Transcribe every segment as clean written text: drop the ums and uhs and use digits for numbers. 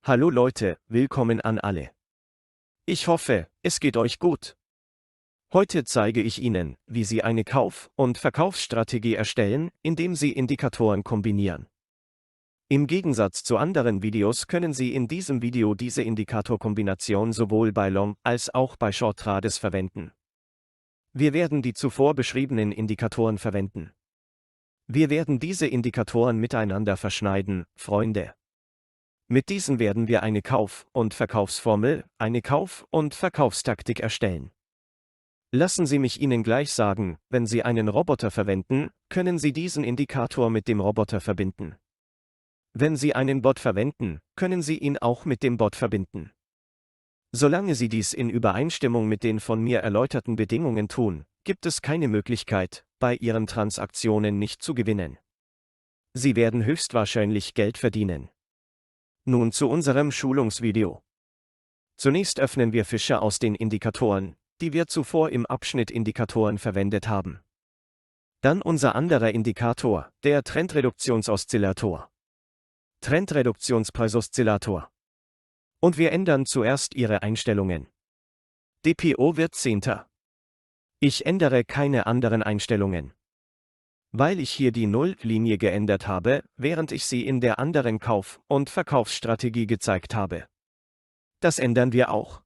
Hallo Leute, willkommen an alle. Ich hoffe, es geht euch gut. Heute zeige ich Ihnen, wie Sie eine Kauf- und Verkaufsstrategie erstellen, indem Sie Indikatoren kombinieren. Im Gegensatz zu anderen Videos können Sie in diesem Video diese Indikatorkombination sowohl bei Long- als auch bei Short Trades verwenden. Wir werden die zuvor beschriebenen Indikatoren verwenden. Wir werden diese Indikatoren miteinander verschneiden, Freunde. Mit diesen werden wir eine Kauf- und Verkaufsformel, eine Kauf- und Verkaufstaktik erstellen. Lassen Sie mich Ihnen gleich sagen, wenn Sie einen Roboter verwenden, können Sie diesen Indikator mit dem Roboter verbinden. Wenn Sie einen Bot verwenden, können Sie ihn auch mit dem Bot verbinden. Solange Sie dies in Übereinstimmung mit den von mir erläuterten Bedingungen tun, gibt es keine Möglichkeit, bei Ihren Transaktionen nicht zu gewinnen. Sie werden höchstwahrscheinlich Geld verdienen. Nun zu unserem Schulungsvideo. Zunächst öffnen wir Fischer aus den Indikatoren, die wir zuvor im Abschnitt Indikatoren verwendet haben. Dann unser anderer Indikator, der Trendreduktionsoszillator. Trendreduktionspreisoszillator. Und wir ändern zuerst Ihre Einstellungen. DPO wird 10. Ich ändere keine anderen Einstellungen. Weil ich hier die Nulllinie geändert habe, während ich sie in der anderen Kauf- und Verkaufsstrategie gezeigt habe. Das ändern wir auch.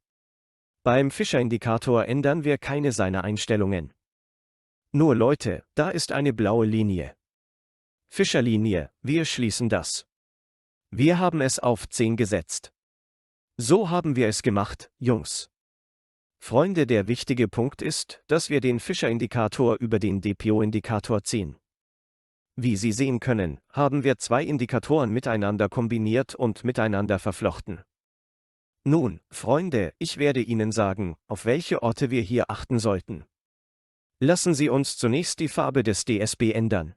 Beim Fischer-Indikator ändern wir keine seiner Einstellungen. Nur Leute, da ist eine blaue Linie. Fischer-Linie, wir schließen das. Wir haben es auf 10 gesetzt. So haben wir es gemacht, Jungs. Freunde, der wichtige Punkt ist, dass wir den Fischer-Indikator über den DPO-Indikator ziehen. Wie Sie sehen können, haben wir zwei Indikatoren miteinander kombiniert und miteinander verflochten. Nun, Freunde, ich werde Ihnen sagen, auf welche Orte wir hier achten sollten. Lassen Sie uns zunächst die Farbe des DSB ändern.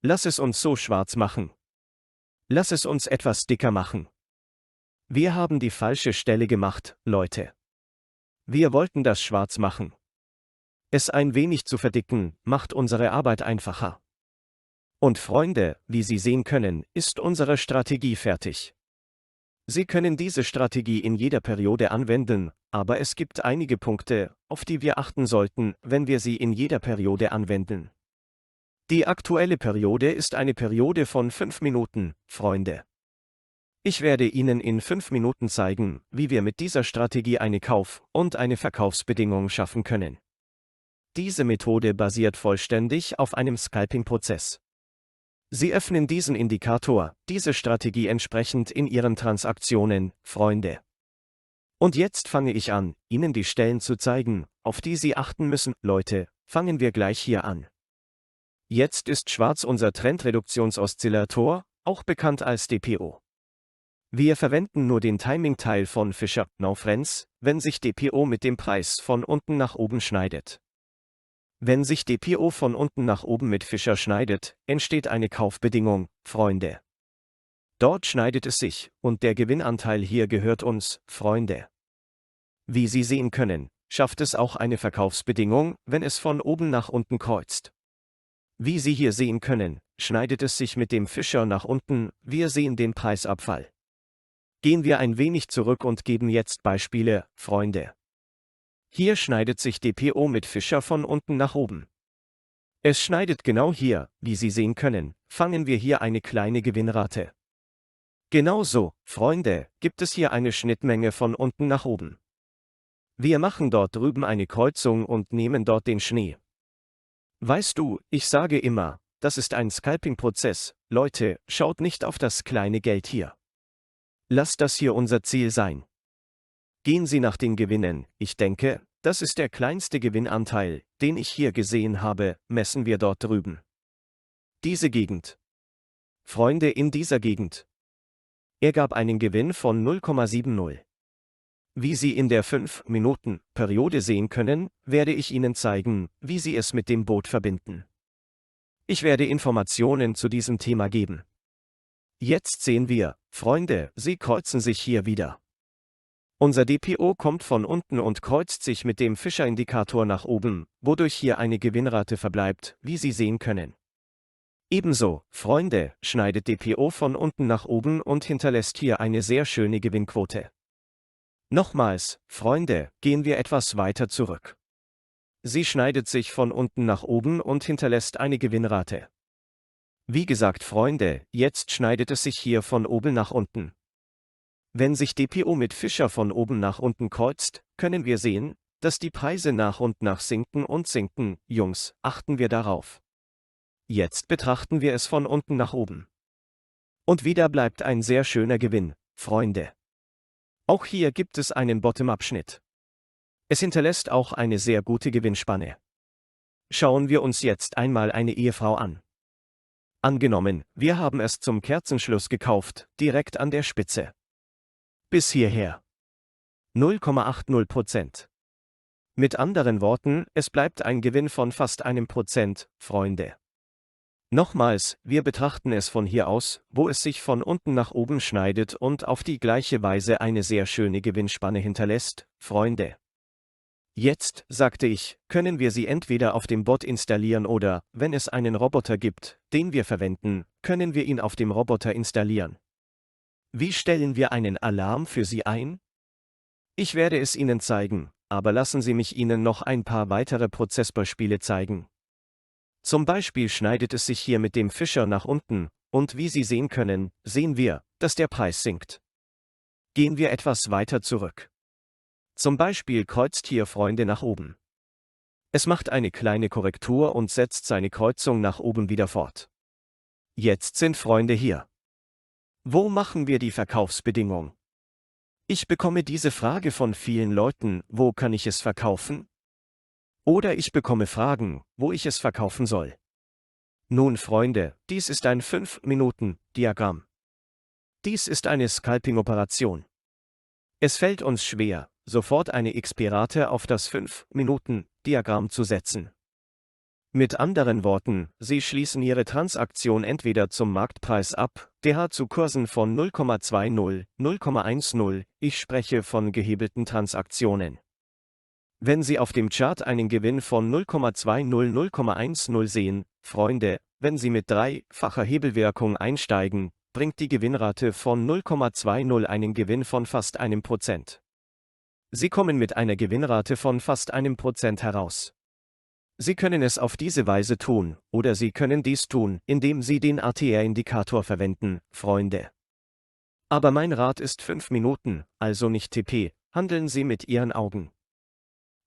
Lass es uns so schwarz machen. Lass es uns etwas dicker machen. Wir haben die falsche Stelle gemacht, Leute. Wir wollten das schwarz machen. Es ein wenig zu verdicken, macht unsere Arbeit einfacher. Und Freunde, wie Sie sehen können, ist unsere Strategie fertig. Sie können diese Strategie in jeder Periode anwenden, aber es gibt einige Punkte, auf die wir achten sollten, wenn wir sie in jeder Periode anwenden. Die aktuelle Periode ist eine Periode von 5 Minuten, Freunde. Ich werde Ihnen in 5 Minuten zeigen, wie wir mit dieser Strategie eine Kauf- und eine Verkaufsbedingung schaffen können. Diese Methode basiert vollständig auf einem Scalping-Prozess. Sie öffnen diesen Indikator, diese Strategie entsprechend in Ihren Transaktionen, Freunde. Und jetzt fange ich an, Ihnen die Stellen zu zeigen, auf die Sie achten müssen. Leute, fangen wir gleich hier an. Jetzt ist schwarz unser Trendreduktionsoszillator, auch bekannt als DPO. Wir verwenden nur den Timing-Teil von Fischer, no friends, wenn sich DPO mit dem Preis von unten nach oben schneidet. Wenn sich DPO von unten nach oben mit Fischer schneidet, entsteht eine Kaufbedingung, Freunde. Dort schneidet es sich, und der Gewinnanteil hier gehört uns, Freunde. Wie Sie sehen können, schafft es auch eine Verkaufsbedingung, wenn es von oben nach unten kreuzt. Wie Sie hier sehen können, schneidet es sich mit dem Fischer nach unten, wir sehen den Preisabfall. Gehen wir ein wenig zurück und geben jetzt Beispiele, Freunde. Hier schneidet sich DPO mit Fischer von unten nach oben. Es schneidet genau hier, wie Sie sehen können, fangen wir hier eine kleine Gewinnrate. Genauso, Freunde, gibt es hier eine Schnittmenge von unten nach oben. Wir machen dort drüben eine Kreuzung und nehmen dort den Schnee. Weißt du, ich sage immer, das ist ein Scalping-Prozess, Leute, schaut nicht auf das kleine Geld hier. Lasst das hier unser Ziel sein. Gehen Sie nach den Gewinnen, ich denke, das ist der kleinste Gewinnanteil, den ich hier gesehen habe, messen wir dort drüben. Diese Gegend. Freunde in dieser Gegend. Er gab einen Gewinn von 0,70. Wie Sie in der 5-Minuten-Periode sehen können, werde ich Ihnen zeigen, wie Sie es mit dem Boot verbinden. Ich werde Informationen zu diesem Thema geben. Jetzt sehen wir, Freunde, sie kreuzen sich hier wieder. Unser DPO kommt von unten und kreuzt sich mit dem Fischer-Indikator nach oben, wodurch hier eine Gewinnrate verbleibt, wie Sie sehen können. Ebenso, Freunde, schneidet DPO von unten nach oben und hinterlässt hier eine sehr schöne Gewinnquote. Nochmals, Freunde, gehen wir etwas weiter zurück. Sie schneidet sich von unten nach oben und hinterlässt eine Gewinnrate. Wie gesagt, Freunde, jetzt schneidet es sich hier von oben nach unten. Wenn sich DPO mit Fischer von oben nach unten kreuzt, können wir sehen, dass die Preise nach und nach sinken und sinken. Jungs, achten wir darauf. Jetzt betrachten wir es von unten nach oben. Und wieder bleibt ein sehr schöner Gewinn, Freunde. Auch hier gibt es einen Bottom-Abschnitt. Es hinterlässt auch eine sehr gute Gewinnspanne. Schauen wir uns jetzt einmal eine Ehefrau an. Angenommen, wir haben es zum Kerzenschluss gekauft, direkt an der Spitze. Bis hierher. 0,80%. Mit anderen Worten, es bleibt ein Gewinn von fast 1%, Freunde. Nochmals, wir betrachten es von hier aus, wo es sich von unten nach oben schneidet und auf die gleiche Weise eine sehr schöne Gewinnspanne hinterlässt, Freunde. Jetzt, sagte ich, können wir sie entweder auf dem Bot installieren oder, wenn es einen Roboter gibt, den wir verwenden, können wir ihn auf dem Roboter installieren. Wie stellen wir einen Alarm für Sie ein? Ich werde es Ihnen zeigen, aber lassen Sie mich Ihnen noch ein paar weitere Prozessbeispiele zeigen. Zum Beispiel schneidet es sich hier mit dem Fischer nach unten, und wie Sie sehen können, sehen wir, dass der Preis sinkt. Gehen wir etwas weiter zurück. Zum Beispiel kreuzt hier Freunde nach oben. Es macht eine kleine Korrektur und setzt seine Kreuzung nach oben wieder fort. Jetzt sind Freunde hier. Wo machen wir die Verkaufsbedingung? Ich bekomme diese Frage von vielen Leuten, wo kann ich es verkaufen? Oder ich bekomme Fragen, wo ich es verkaufen soll. Nun Freunde, dies ist ein 5-Minuten-Diagramm. Dies ist eine Scalping-Operation. Es fällt uns schwer, sofort eine XP-Rate auf das 5-Minuten-Diagramm zu setzen. Mit anderen Worten, Sie schließen Ihre Transaktion entweder zum Marktpreis ab, der zu Kursen von 0,20, 0,10, ich spreche von gehebelten Transaktionen. Wenn Sie auf dem Chart einen Gewinn von 0,20, 0,10 sehen, Freunde, wenn Sie mit dreifacher Hebelwirkung einsteigen, bringt die Gewinnrate von 0,20 einen Gewinn von fast 1%. Sie kommen mit einer Gewinnrate von fast 1% heraus. Sie können es auf diese Weise tun, oder Sie können dies tun, indem Sie den ATR-Indikator verwenden, Freunde. Aber mein Rat ist 5 Minuten, also nicht TP, handeln Sie mit Ihren Augen.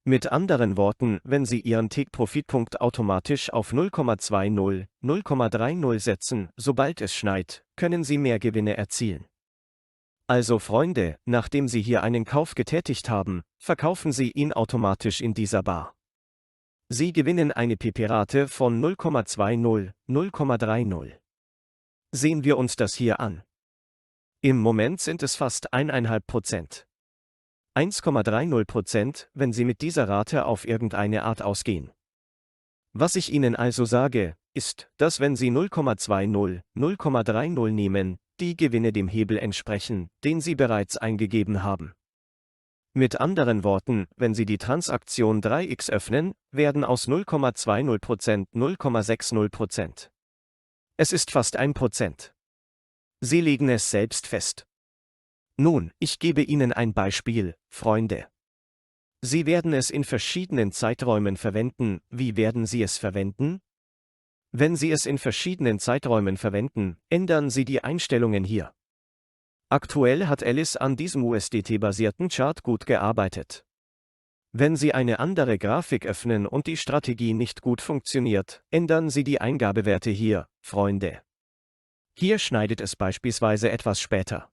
Mit anderen Worten, wenn Sie Ihren Take-Profit-Punkt automatisch auf 0,20, 0,30 setzen, sobald es schneit, können Sie mehr Gewinne erzielen. Also Freunde, nachdem Sie hier einen Kauf getätigt haben, verkaufen Sie ihn automatisch in dieser Bar. Sie gewinnen eine PP-Rate von 0,20, 0,30. Sehen wir uns das hier an. Im Moment sind es fast 1,5%. 1,30%, wenn Sie mit dieser Rate auf irgendeine Art ausgehen. Was ich Ihnen also sage, ist, dass wenn Sie 0,20, 0,30 nehmen, die Gewinne dem Hebel entsprechen, den Sie bereits eingegeben haben. Mit anderen Worten, wenn Sie die Transaktion 3x öffnen, werden aus 0,20% 0,60%. Es ist fast 1%. Sie legen es selbst fest. Nun, ich gebe Ihnen ein Beispiel, Freunde. Sie werden es in verschiedenen Zeiträumen verwenden. Wie werden Sie es verwenden? Wenn Sie es in verschiedenen Zeiträumen verwenden, ändern Sie die Einstellungen hier. Aktuell hat Alice an diesem USDT-basierten Chart gut gearbeitet. Wenn Sie eine andere Grafik öffnen und die Strategie nicht gut funktioniert, ändern Sie die Eingabewerte hier, Freunde. Hier schneidet es beispielsweise etwas später.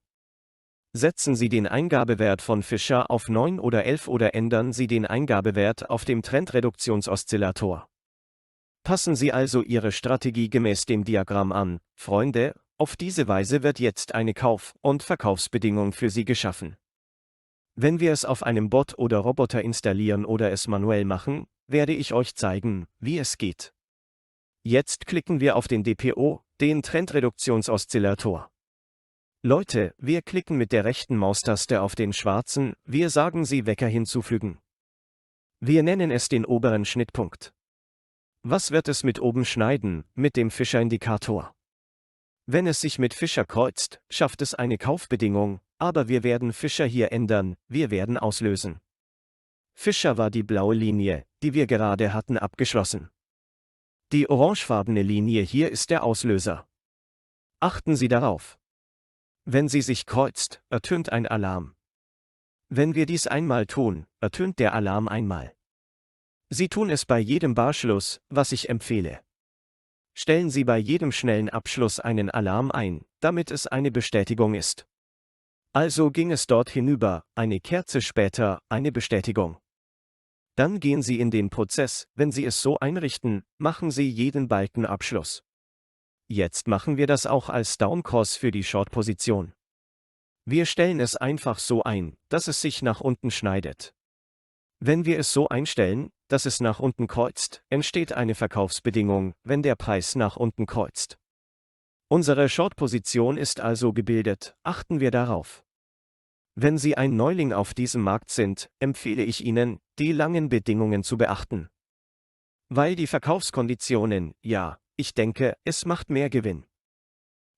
Setzen Sie den Eingabewert von Fischer auf 9 oder 11 oder ändern Sie den Eingabewert auf dem Trendreduktionsoszillator. Passen Sie also Ihre Strategie gemäß dem Diagramm an, Freunde. Auf diese Weise wird jetzt eine Kauf- und Verkaufsbedingung für Sie geschaffen. Wenn wir es auf einem Bot oder Roboter installieren oder es manuell machen, werde ich euch zeigen, wie es geht. Jetzt klicken wir auf den DPO, den Trendreduktionsoszillator. Leute, wir klicken mit der rechten Maustaste auf den schwarzen, wir sagen Sie Wecker hinzufügen. Wir nennen es den oberen Schnittpunkt. Was wird es mit oben schneiden, mit dem Fischer-Indikator? Wenn es sich mit Fischer kreuzt, schafft es eine Kaufbedingung, aber wir werden Fischer hier ändern, wir werden auslösen. Fischer war die blaue Linie, die wir gerade hatten abgeschlossen. Die orangefarbene Linie hier ist der Auslöser. Achten Sie darauf. Wenn sie sich kreuzt, ertönt ein Alarm. Wenn wir dies einmal tun, ertönt der Alarm einmal. Sie tun es bei jedem Barschluss, was ich empfehle. Stellen Sie bei jedem schnellen Abschluss einen Alarm ein, damit es eine Bestätigung ist. Also ging es dort hinüber, eine Kerze später, eine Bestätigung. Dann gehen Sie in den Prozess, wenn Sie es so einrichten, machen Sie jeden Balken Abschluss. Jetzt machen wir das auch als Downcross für die Short-Position. Wir stellen es einfach so ein, dass es sich nach unten schneidet. Wenn wir es so einstellen, dass es nach unten kreuzt, entsteht eine Verkaufsbedingung, wenn der Preis nach unten kreuzt. Unsere Short-Position ist also gebildet, achten wir darauf. Wenn Sie ein Neuling auf diesem Markt sind, empfehle ich Ihnen, die langen Bedingungen zu beachten. Weil die Verkaufskonditionen, ja, ich denke, es macht mehr Gewinn.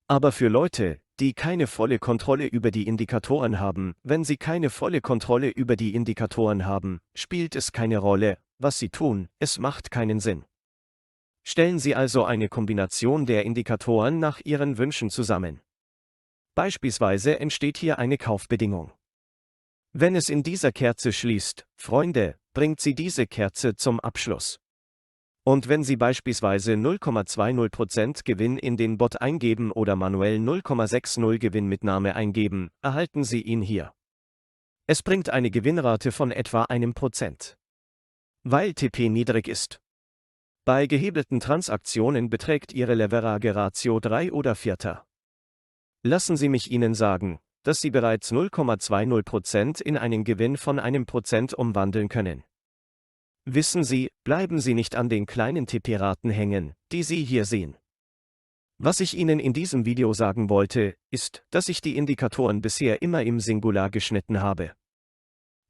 Aber für Leute, die keine volle Kontrolle über die Indikatoren haben, wenn sie keine volle Kontrolle über die Indikatoren haben, spielt es keine Rolle, was sie tun, es macht keinen Sinn. Stellen Sie also eine Kombination der Indikatoren nach Ihren Wünschen zusammen. Beispielsweise entsteht hier eine Kaufbedingung. Wenn es in dieser Kerze schließt, Freunde, bringt Sie diese Kerze zum Abschluss. Und wenn Sie beispielsweise 0,20% Gewinn in den Bot eingeben oder manuell 0,60 Gewinnmitnahme eingeben, erhalten Sie ihn hier. Es bringt eine Gewinnrate von etwa 1%. Weil TP niedrig ist. Bei gehebelten Transaktionen beträgt Ihre Leverage-Ratio 3 oder 4. Lassen Sie mich Ihnen sagen, dass Sie bereits 0,20% in einen Gewinn von 1% umwandeln können. Wissen Sie, bleiben Sie nicht an den kleinen TP-Raten hängen, die Sie hier sehen. Was ich Ihnen in diesem Video sagen wollte, ist, dass ich die Indikatoren bisher immer im Singular geschnitten habe.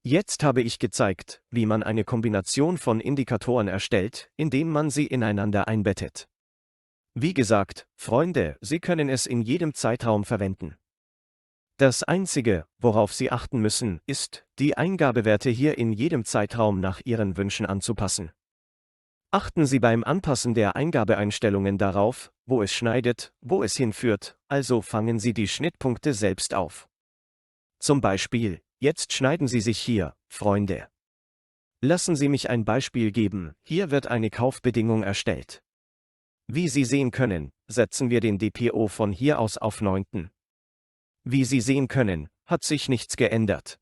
Jetzt habe ich gezeigt, wie man eine Kombination von Indikatoren erstellt, indem man sie ineinander einbettet. Wie gesagt, Freunde, Sie können es in jedem Zeitraum verwenden. Das Einzige, worauf Sie achten müssen, ist, die Eingabewerte hier in jedem Zeitraum nach Ihren Wünschen anzupassen. Achten Sie beim Anpassen der Eingabeeinstellungen darauf, wo es schneidet, wo es hinführt, also fangen Sie die Schnittpunkte selbst auf. Zum Beispiel, jetzt schneiden Sie sich hier, Freunde. Lassen Sie mich ein Beispiel geben, hier wird eine Kaufbedingung erstellt. Wie Sie sehen können, setzen wir den DPO von hier aus auf 9. Wie Sie sehen können, hat sich nichts geändert.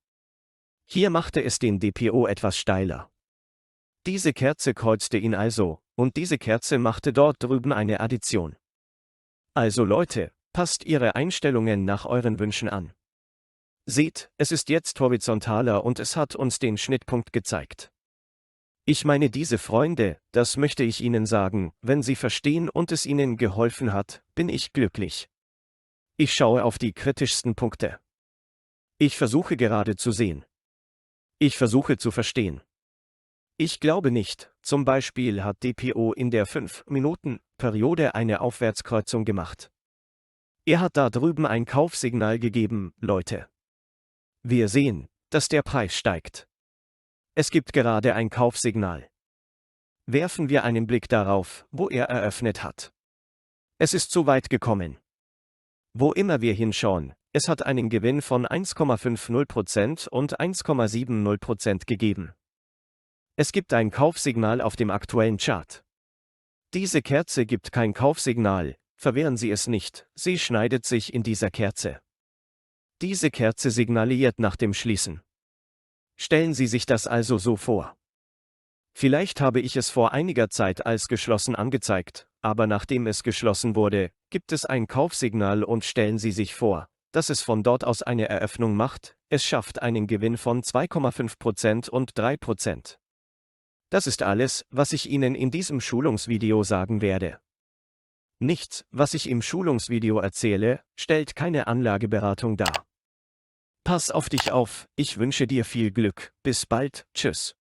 Hier machte es den DPO etwas steiler. Diese Kerze kreuzte ihn also, und diese Kerze machte dort drüben eine Addition. Also Leute, passt Ihre Einstellungen nach euren Wünschen an. Seht, es ist jetzt horizontaler und es hat uns den Schnittpunkt gezeigt. Ich meine diese Freunde, das möchte ich Ihnen sagen, wenn Sie verstehen und es Ihnen geholfen hat, bin ich glücklich. Ich schaue auf die kritischsten Punkte. Ich versuche gerade zu sehen. Ich versuche zu verstehen. Ich glaube nicht, zum Beispiel hat DPO in der 5-Minuten-Periode eine Aufwärtskreuzung gemacht. Er hat da drüben ein Kaufsignal gegeben, Leute. Wir sehen, dass der Preis steigt. Es gibt gerade ein Kaufsignal. Werfen wir einen Blick darauf, wo er eröffnet hat. Es ist so weit gekommen. Wo immer wir hinschauen, es hat einen Gewinn von 1,50% und 1,70% gegeben. Es gibt ein Kaufsignal auf dem aktuellen Chart. Diese Kerze gibt kein Kaufsignal, verwehren Sie es nicht, sie schneidet sich in dieser Kerze. Diese Kerze signalisiert nach dem Schließen. Stellen Sie sich das also so vor. Vielleicht habe ich es vor einiger Zeit als geschlossen angezeigt, aber nachdem es geschlossen wurde, gibt es ein Kaufsignal und stellen Sie sich vor, dass es von dort aus eine Eröffnung macht, es schafft einen Gewinn von 2,5% und 3%. Das ist alles, was ich Ihnen in diesem Schulungsvideo sagen werde. Nichts, was ich im Schulungsvideo erzähle, stellt keine Anlageberatung dar. Pass auf dich auf, ich wünsche dir viel Glück, bis bald, tschüss.